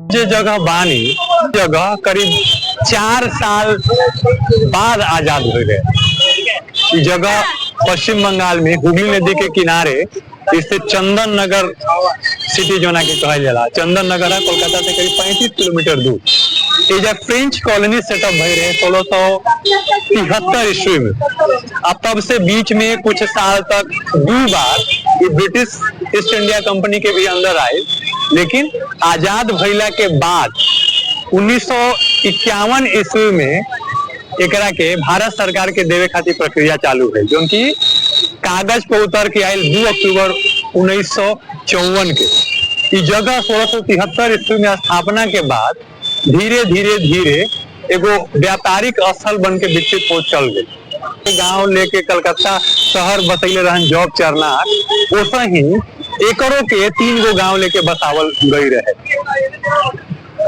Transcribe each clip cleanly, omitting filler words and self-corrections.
जो जगह बानी जगह करीब 4 साल बाद आजाद हो गए। जगह पश्चिम बंगाल में हुगली नदी के किनारे इससे चंदन नगर सिटी जोना के कहल जाला। चंदन नगर है कोलकाता से करीब 35 किलोमीटर दूर। ये जब फ्रेंच कॉलोनी सेटअप भय रहे 1673 ईस्वी में। अब तब से बीच में कुछ साल तक 2 बार ये ब्रिटिश ईस्ट इंडिया कंपनी के भी अंदर आए, लेकिन आजाद भइला के बाद 1951 ईस्वी में एकरा के भारत सरकार के देवे खातिर प्रक्रिया चालू है, जो कि कागज पर उतर के आयल 2 अक्टूबर 1954 के। इस जगह 1673 ईस्वी में स्थापना के बाद धीरे धीरे एगो व्यापारिक स्थल बन के विकसित हो चल गई। गांव लेके कलकत्ता शहर बसैले रहन जॉब चरना, ओसा ही एकरों के 3 गो गांव लेके बसावल गई रहे।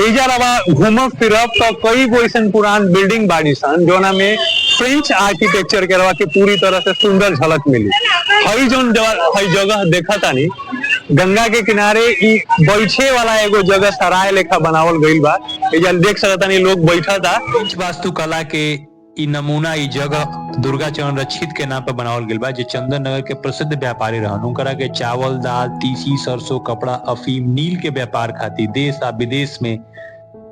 एजा रवा घूमब फिरब तो कई गो ऐसा पुरान बिल्डिंग बाड़ी सन जोना में फ्रेंच आर्किटेक्चर के रवा की पूरी तरह से सुंदर झलक मिली। हई जोन हई जगह देखा तानी गंगा के किनारे ई बैठे वाला एगो जगह सराय लेखा बनावल गईल बा। एजा देख सकतानी लोग बैठा था। फ्रेंच वास्तुकला के ई नमूना ई जगह दुर्गा चरण रक्षित के नाम पर बनावल गईल बा, जो चंदन नगर के प्रसिद्ध व्यापारी रहन। उनकरा के चावल, दाल, तीसी, सरसों, कपड़ा, अफीम, नील के व्यापार खातिर देश आ विदेश में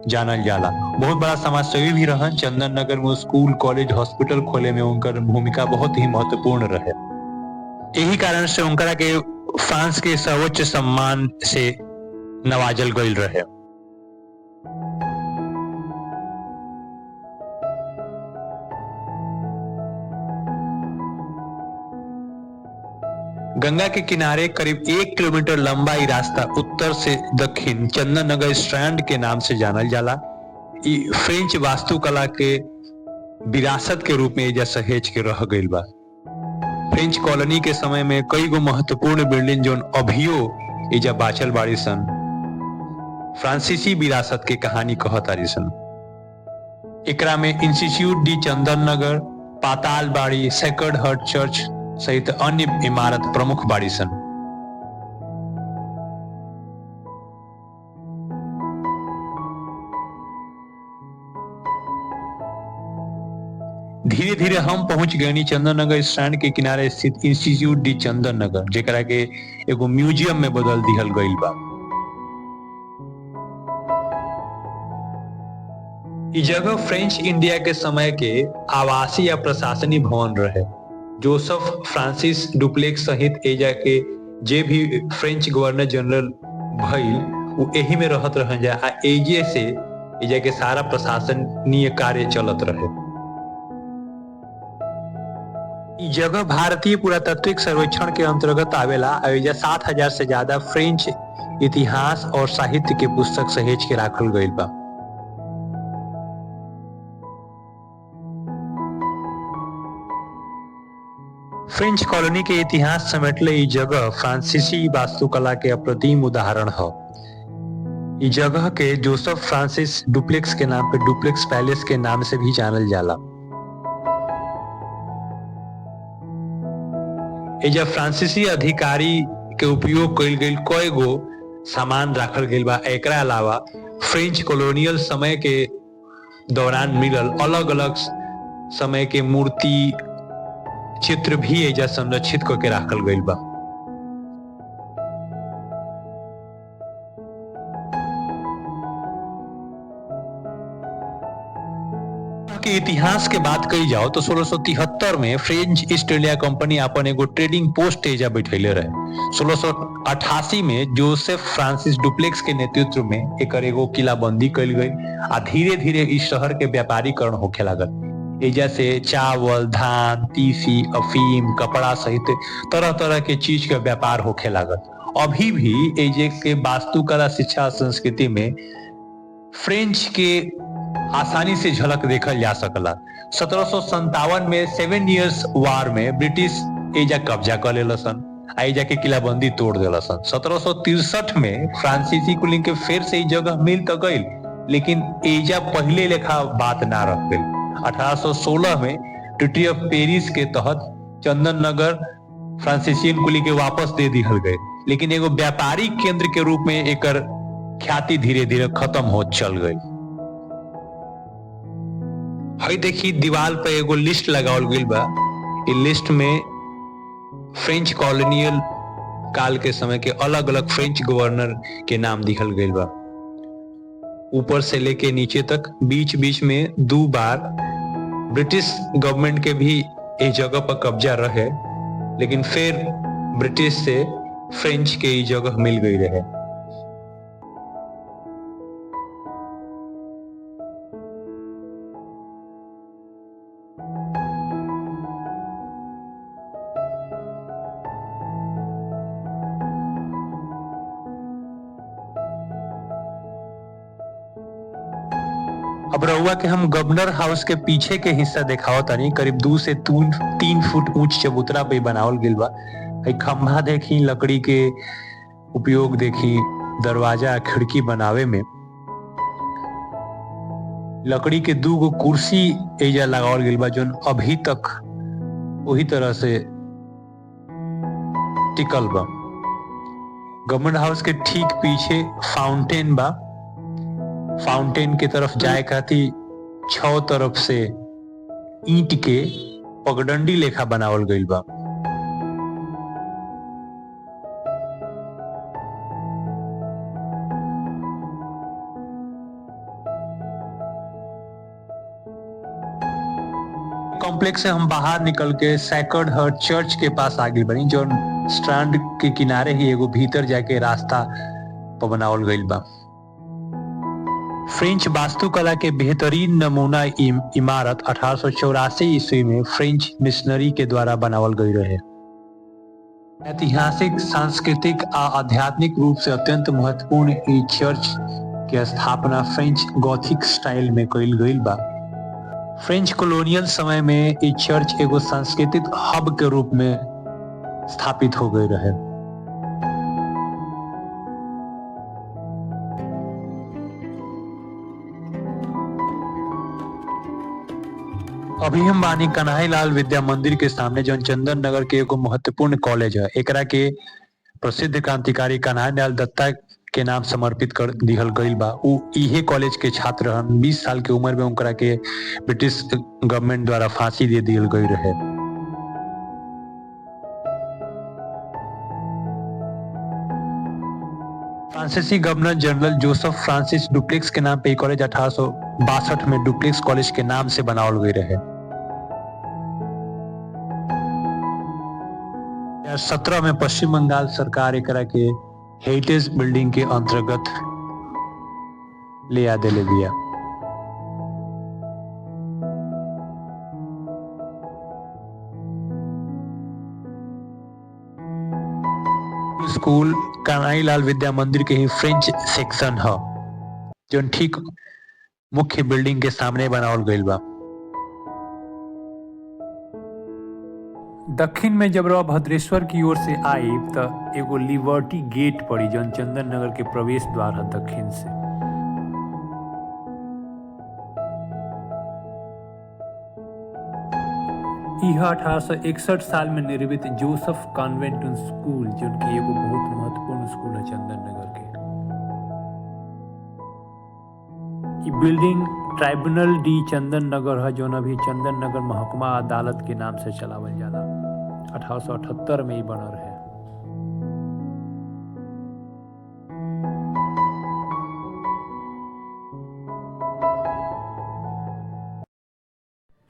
जानल जाला। बहुत बड़ा समाजसेवी भी रहन। चंदन नगर में स्कूल, कॉलेज, हॉस्पिटल खोले में उनकर भूमिका बहुत ही महत्वपूर्ण रहे। यही कारण से उनकरा के फ्रांस के सर्वोच्च सम्मान से नवाजल गईल रहे। गंगा के किनारे करीब 1 किलोमीटर लंबा ये रास्ता उत्तर से दक्षिण चंदन नगर स्ट्रैंड के नाम से जानल जाला। ई फ्रेंच वास्तुकला के विरासत के रूप में एजा सहेज के रह गईल बा। फ्रेंच कॉलोनी के समय में कई गो महत्वपूर्ण बिल्डिंग जोन अभियो एजा बाचल बाड़ी सन फ्रांसीसी विरासत के कहानी कहतारी सन। एकरा में इंस्टीट्यूट डी चंदन नगर, पाताल बाड़ी, सेक्रेड हार्ट चर्च सहित अन्य इमारत प्रमुख बाड़ी सन। धीरे धीरे हम पहुंच गए चंदन नगर स्टैंड के किनारे स्थित इंस्टीट्यूट डी चंदन नगर, जेकरा के एगो म्यूजियम में बदल दिहल गईल बा। ई जगह फ्रेंच इंडिया के समय के आवासीय या प्रशासनिक भवन रहे। जोसेफ फ्रांसिस डुप्लेक्स सहित एजा के जे भी फ्रेंच गवर्नर जनरल भइल वो एही में रहत रहन जा। एजे से एजा के सारा प्रशासनीय कार्य चलत रहे। ई जगह भारतीय पुरातात्विक सर्वेक्षण के अंतर्गत आवेला। एजा 7000 से ज्यादा फ्रेंच इतिहास और साहित्य के पुस्तक सहेज के राखल गईल बा। फ्रेंच कॉलोनी के इतिहास समेटले ई जगह फ्रांसीसी वास्तुकला के अप्रतिम उदाहरण है। ई जगह के जोसेफ फ्रांसिस डुप्लेक्स के नाम पे डुप्लेक्स पैलेस के नाम से भी जानल जाला। एजा फ्रांसीसी अधिकारी के उपयोग कईल गईल कई गो सामान राखल गईल बा। एकरा अलावा फ्रेंच कॉलोनियल समय के दौरान मिलल अलग अलग समय के मूर्ति, चित्र भी एजा संरक्षित करके राखल गईल बा। के इतिहास के बात कही जाओ तो 1673 में फ्रेंच ईस्ट इंडिया कंपनी अपन एगो ट्रेडिंग पोस्ट एजा बैठैले रहे। 1688 में जोसेफ फ्रांसिस डुप्लेक्स के नेतृत्व में एकर एगो किलाबंदी कईल गई आ धीरे धीरे इस शहर के व्यापारीकरण होखे लागल। एजा से चावल, धान, तीसी, अफीम, कपड़ा सहित तरह तरह के चीज का व्यापार होखे लागल। अभी भी एजे के वास्तुकला, शिक्षा, संस्कृति में फ्रेंच के आसानी से झलक देखल जा सकला। 1757 में 7 इयर्स वार में ब्रिटिश एजा कब्जा कर लेलसन, एजा के किलाबंदी तोड़ देलसन। 1763 में फ्रांसीसी कुलीन के फिर से जगह मिल तो गई, लेकिन एजा पहले लेखा बात ना रख गई। 1816 में ट्रीटी ऑफ पेरिस के तहत चंदन नगर फ्रांसीसियन कुली के वापस दे दिहल गए, लेकिन एगो व्यापारिक केंद्र के रूप में एकर ख्याति धीरे धीरे खत्म हो चल गई। हई देखी दीवार पे एगो लिस्ट लगावल गइल बा। इ लिस्ट में फ्रेंच कॉलोनियल काल के समय के अलग अलग फ्रेंच गवर्नर के नाम दिखल गइल बा। ऊपर से लेके नीचे तक बीच बीच में 2 बार ब्रिटिश गवर्नमेंट के भी इस जगह पर कब्जा रहे, लेकिन फिर ब्रिटिश से फ्रेंच के ई जगह मिल गई रहे। अब रहुआ के हम गवर्नर हाउस के पीछे के हिस्सा दिखाओ तानी। करीब 2 से 3 फुट ऊंच चबूतरा पे बनावल गइल बा। खंभा देखी, लकड़ी के उपयोग देखी, दरवाजा खिड़की बनावे में। लकड़ी के 2 गो कुर्सी एजा लगावल गइल बा जोन अभी तक वही तरह से टिकल बा। गवर्नमेंट हाउस के ठीक पीछे फाउंटेन बा। फाउंटेन के तरफ जाए खातिर 6 तरफ से ईंट के पगडंडी लेखा बनावल गइल बा। कॉम्प्लेक्स से हम बाहर निकल के सैक्रेड हार्ट चर्च के पास आगे बनी, जो स्ट्रैंड के किनारे ही एगो भीतर जाके रास्ता पर बनावल गइल बा। फ्रेंच वास्तुकला के बेहतरीन नमूना इमारत 1884 ईस्वी में फ्रेंच मिशनरी के द्वारा बनावल गई रहे। ऐतिहासिक, सांस्कृतिक आ आध्यात्मिक रूप से अत्यंत महत्वपूर्ण ई चर्च के स्थापना फ्रेंच गॉथिक स्टाइल में कइल गइल बा। फ्रेंच कॉलोनियल समय में ई चर्च एगो सांस्कृतिक हब के रूप में स्थापित हो गई रहे। अभी हम बानी कन्हई लाल विद्या मंदिर के सामने, जो चंदन नगर के एगो महत्वपूर्ण कॉलेज है। एकरा के प्रसिद्ध क्रांतिकारी कन्हई लाल दत्ता के नाम समर्पित कर दिहल गइल बा। उ इहे कॉलेज के छात्र रहन। 20 साल के उम्र में उनकरा के ब्रिटिश गवर्नमेंट द्वारा फांसी दे दिहल गई रहे। फ्रांसीसी governor general Joseph Francis duplex के नाम पे कॉलेज 1862 में डुप्लेक्स कॉलेज के नाम से बनावल गई रहे। 2017 में पश्चिम बंगाल सरकार एकरा के हेरिटेज बिल्डिंग के अंतर्गत ले आ देले बिया। स्कूल कन्हई लाल विद्या मंदिर के ही फ्रेंच सेक्शन है, जो ठीक मुख्य बिल्डिंग के सामने बनावल गइल बा। दक्षिण में जब रवा भद्रेश्वर की ओर से आई तो एगो लिबर्टी गेट पड़ी, जौन चंदन नगर के प्रवेश द्वार है दक्षिण से। यह 1861 साल में निर्मित जोसेफ कॉन्वेंट स्कूल, जो कि एगो बहुत महत्वपूर्ण स्कूल है चंदन नगर के। ये building tribunal D Chandan Nagar है, जो अभी चंदन नगर महकमा अदालत के नाम से चलावल जाला। 1878 में ही बनल है।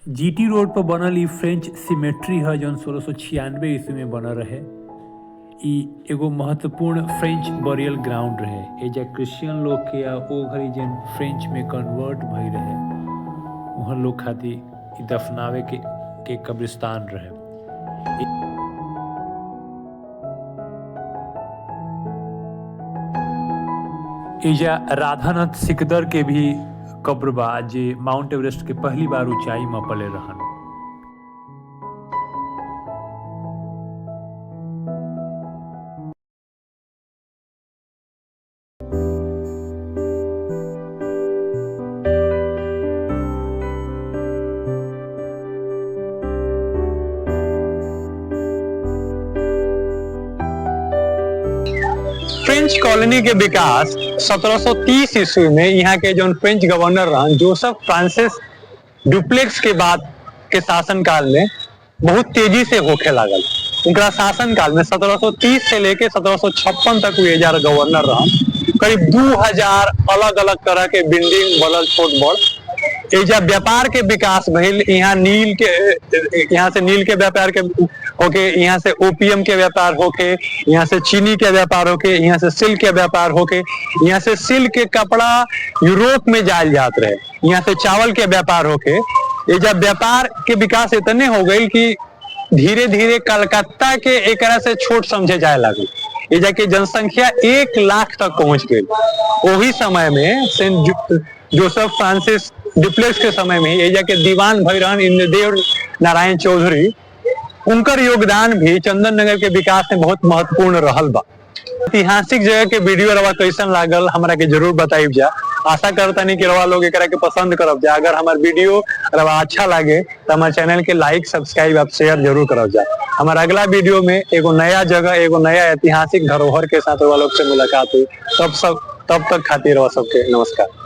जीटी रोड पर बनल ई फ्रेंच सिमेट्री है, जो 1696 ईस्वी में बनल रहे। ई एगो महत्वपूर्ण फ्रेंच बरियल ग्राउंड रहे। एजा क्रिश्चियन लोग के या ओ घड़ी जन फ्रेंच में कन्वर्ट भई रहे, वहाँ लोग खातिर दफनावे के कब्रिस्तान रहे। एजा राधानाथ सिकदर के भी कब्र बा, जे माउंट एवरेस्ट के पहली बार ऊंचाई में पले रहन। फ्रेंच कॉलोनी के विकास 1730 ईस्वी में यहाँ के जो फ्रेंच गवर्नर रहन जोसेफ फ्रांसिस डुप्लेक्स के बाद के शासन काल में बहुत तेजी से होखे लागल। उनका शासन काल में 1730 से लेके 1756 तक वो एजा गवर्नर रहन। करीब 2000 अलग अलग तरह के बिल्डिंग बनल छोट बड़। एजा व्यापार के विकास भइल। यहाँ यहाँ से नील के व्यापार के होके, यहाँ से ओपियम के व्यापार होके, यहाँ से चीनी के व्यापार होके, यहाँ से सिल्क के व्यापार होके, यहाँ से सिल्क के कपड़ा यूरोप में जायल जात रहे, यहाँ से चावल के व्यापार होके। एजा व्यापार के विकास इतने हो गई कि धीरे धीरे कलकत्ता के एक से छोट समझे जाए लगे। एजा की जनसंख्या 1 लाख तक पहुंच गई। वही समय में सेंट जोसेफ फ्रांसिस डुप्लेक्स के समय में एजा के दीवान भैरहन इंद्रदेव नारायण चौधरी, उनकर योगदान भी चंदन नगर के विकास में बहुत महत्वपूर्ण रहल बा। ऐतिहासिक जगह के वीडियो रवा कैसन लागल हमरा के जरूर बताइब जा। आशा करता नहीं कि रवा लोग एकरा के पसंद करब जा। अगर हमार वीडियो रवा अच्छा लागे तो हमारे चैनल के लाइक सब्सक्राइब आप शेयर जरूर करब जा। हमारा अगला वीडियो में एगो नया जगह, एगो नया ऐतिहासिक धरोहर के साथ रवा लोग से मुलाकात हुई। तब तक खातिर रवा सबके नमस्कार।